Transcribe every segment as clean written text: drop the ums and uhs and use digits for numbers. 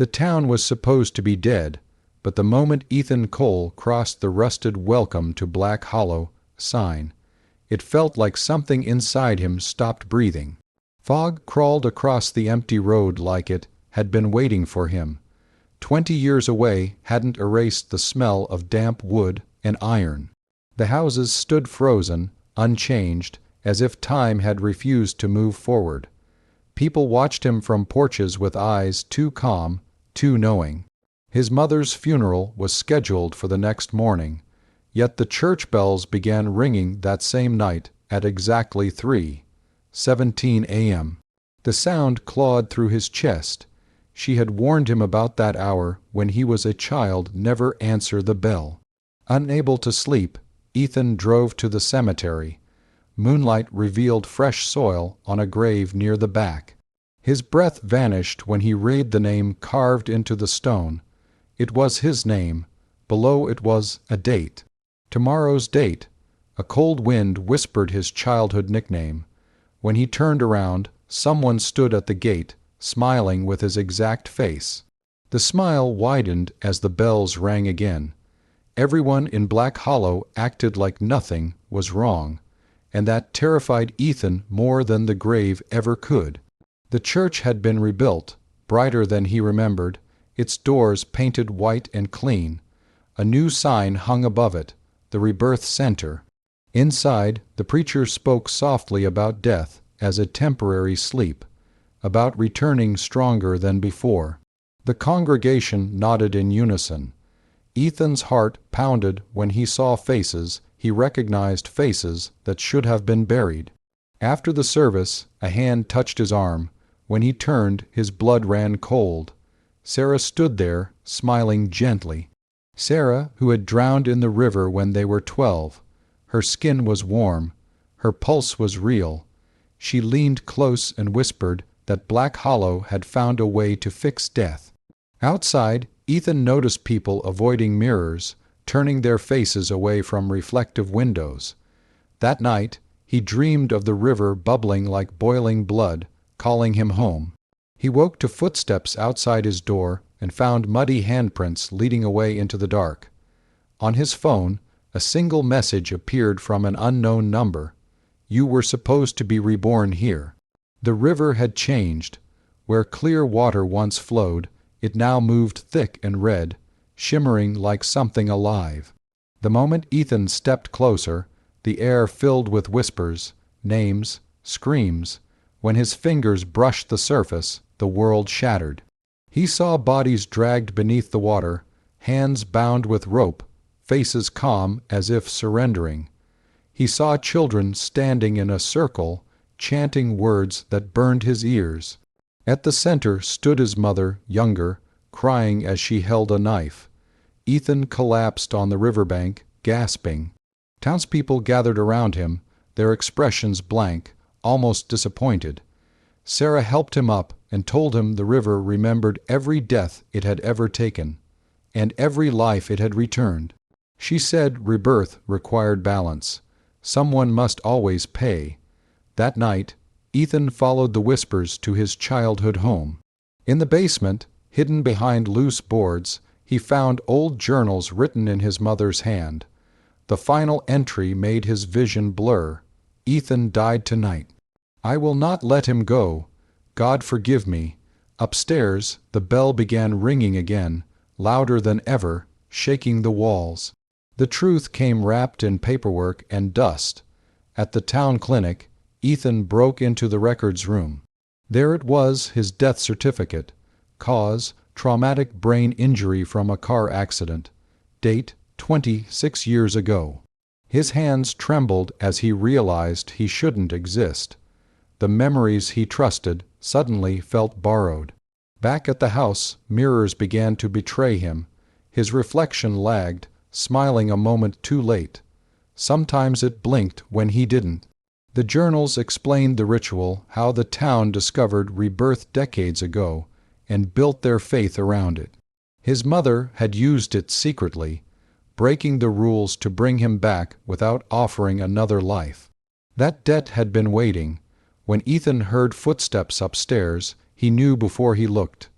The town was supposed to be dead, but the moment Ethan Cole crossed the rusted "Welcome to Black Hollow" sign, it felt like something inside him stopped breathing. Fog crawled across the empty road like it had been waiting for him. 20 years away hadn't erased the smell of damp wood and iron. The houses stood frozen, unchanged, as if time had refused to move forward. People watched him from porches with eyes too calm, too knowing. His mother's funeral was scheduled for the next morning, yet the church bells began ringing that same night at exactly 3:17 a.m. The sound clawed through his chest. She had warned him about that hour when he was a child. Never answer the bell. Unable to sleep, Ethan drove to the cemetery. Moonlight revealed fresh soil on a grave near the back. His breath vanished when he read the name carved into the stone. It was his name. Below it was a date. Tomorrow's date. A cold wind whispered his childhood nickname. When he turned around, someone stood at the gate, smiling with his exact face. The smile widened as the bells rang again. Everyone in Black Hollow acted like nothing was wrong, and that terrified Ethan more than the grave ever could. The church had been rebuilt, brighter than he remembered, its doors painted white and clean. A new sign hung above it, the Rebirth Center. Inside, the preacher spoke softly about death as a temporary sleep, about returning stronger than before. The congregation nodded in unison. Ethan's heart pounded when he saw faces. He recognized faces that should have been buried. After the service, a hand touched his arm. When he turned, his blood ran cold. Sarah stood there, smiling gently. Sarah, who had drowned in the river when they were 12. Her skin was warm. Her pulse was real. She leaned close and whispered that Black Hollow had found a way to fix death. Outside, Ethan noticed people avoiding mirrors, turning their faces away from reflective windows. That night, he dreamed of the river bubbling like boiling blood, calling him home. He woke to footsteps outside his door and found muddy handprints leading away into the dark. On his phone, a single message appeared from an unknown number. You were supposed to be reborn here. The river had changed. Where clear water once flowed, it now moved thick and red, shimmering like something alive. The moment Ethan stepped closer, the air filled with whispers, names, screams. When his fingers brushed the surface, the world shattered. He saw bodies dragged beneath the water, hands bound with rope, faces calm as if surrendering. He saw children standing in a circle, chanting words that burned his ears. At the center stood his mother, younger, crying as she held a knife. Ethan collapsed on the riverbank, gasping. Townspeople gathered around him, their expressions blank, almost disappointed. Sarah helped him up and told him the river remembered every death it had ever taken, and every life it had returned. She said rebirth required balance. Someone must always pay. That night, Ethan followed the whispers to his childhood home. In the basement, hidden behind loose boards, he found old journals written in his mother's hand. The final entry made his vision blur. Ethan died tonight. I will not let him go. God forgive me. Upstairs, the bell began ringing again, louder than ever, shaking the walls. The truth came wrapped in paperwork and dust. At the town clinic, Ethan broke into the records room. There it was, his death certificate. Cause, traumatic brain injury from a car accident. Date, 26 years ago. His hands trembled as he realized he shouldn't exist. The memories he trusted suddenly felt borrowed. Back at the house, mirrors began to betray him. His reflection lagged, smiling a moment too late. Sometimes it blinked when he didn't. The journals explained the ritual, how the town discovered rebirth decades ago and built their faith around it. His mother had used it secretly, breaking the rules to bring him back without offering another life. That debt had been waiting. When Ethan heard footsteps upstairs, he knew before he looked.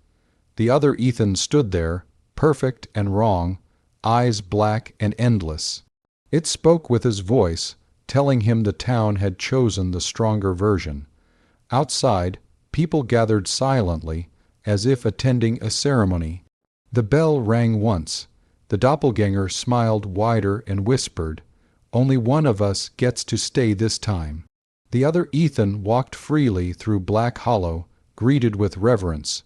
The other Ethan stood there, perfect and wrong, eyes black and endless. It spoke with his voice, telling him the town had chosen the stronger version. Outside, people gathered silently, as if attending a ceremony. The bell rang once. The doppelganger smiled wider and whispered, "Only one of us gets to stay this time." The other Ethan walked freely through Black Hollow, greeted with reverence.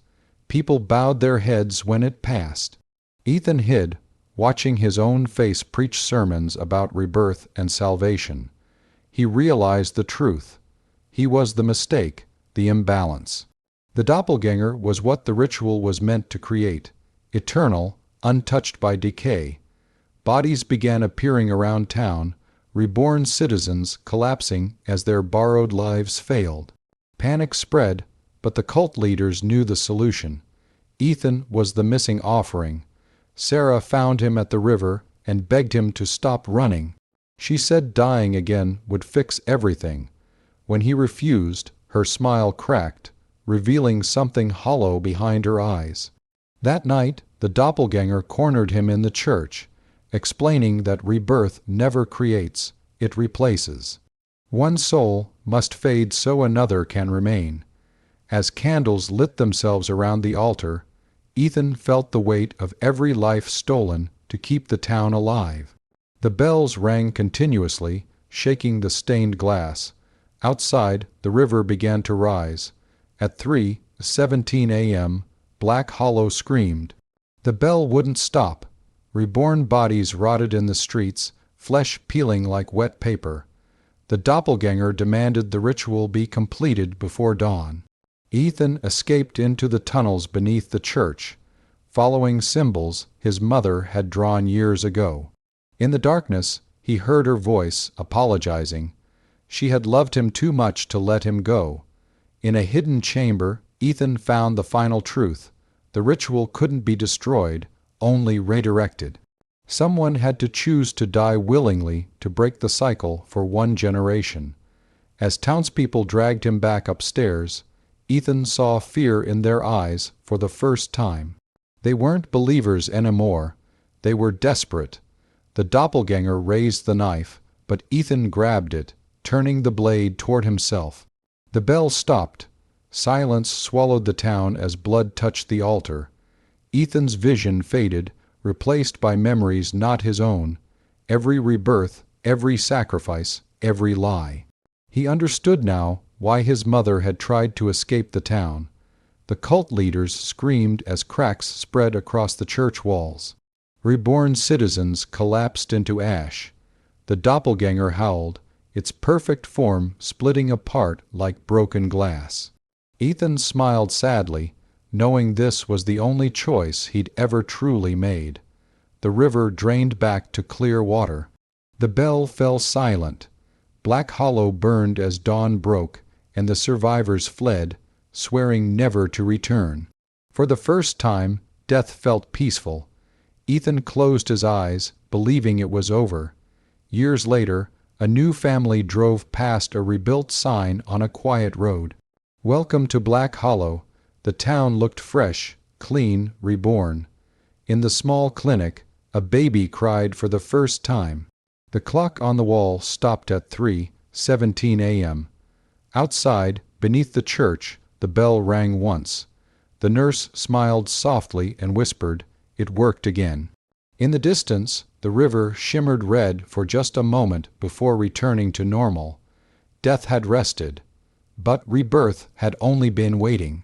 People bowed their heads when it passed. Ethan hid, watching his own face preach sermons about rebirth and salvation. He realized the truth. He was the mistake, the imbalance. The doppelganger was what the ritual was meant to create, eternal, untouched by decay. Bodies began appearing around town, reborn citizens collapsing as their borrowed lives failed. Panic spread, but the cult leaders knew the solution. Ethan was the missing offering. Sarah found him at the river and begged him to stop running. She said dying again would fix everything. When he refused, her smile cracked, revealing something hollow behind her eyes. That night, the doppelganger cornered him in the church, explaining that rebirth never creates, it replaces. One soul must fade so another can remain. As candles lit themselves around the altar, Ethan felt the weight of every life stolen to keep the town alive. The bells rang continuously, shaking the stained glass. Outside, the river began to rise. At 3:17 a.m., Black Hollow screamed. The bell wouldn't stop. Reborn bodies rotted in the streets, flesh peeling like wet paper. The doppelganger demanded the ritual be completed before dawn. Ethan escaped into the tunnels beneath the church, following symbols his mother had drawn years ago. In the darkness, he heard her voice, apologizing. She had loved him too much to let him go. In a hidden chamber, Ethan found the final truth. The ritual couldn't be destroyed, only redirected. Someone had to choose to die willingly to break the cycle for one generation. As townspeople dragged him back upstairs, Ethan saw fear in their eyes for the first time. They weren't believers anymore. They were desperate. The doppelganger raised the knife, but Ethan grabbed it, turning the blade toward himself. The bell stopped. Silence swallowed the town as blood touched the altar. Ethan's vision faded, replaced by memories not his own. Every rebirth, every sacrifice, every lie. He understood now why his mother had tried to escape the town. The cult leaders screamed as cracks spread across the church walls. Reborn citizens collapsed into ash. The doppelganger howled, its perfect form splitting apart like broken glass. Ethan smiled sadly, knowing this was the only choice he'd ever truly made. The river drained back to clear water. The bell fell silent. Black Hollow burned as dawn broke, and the survivors fled, swearing never to return. For the first time, death felt peaceful. Ethan closed his eyes, believing it was over. Years later, a new family drove past a rebuilt sign on a quiet road. "Welcome to Black Hollow." The town looked fresh, clean, reborn. In the small clinic, a baby cried for the first time. The clock on the wall stopped at 3:17 a.m. Outside, beneath the church, the bell rang once. The nurse smiled softly and whispered, "It worked again." In the distance, the river shimmered red for just a moment before returning to normal. Death had rested, but rebirth had only been waiting.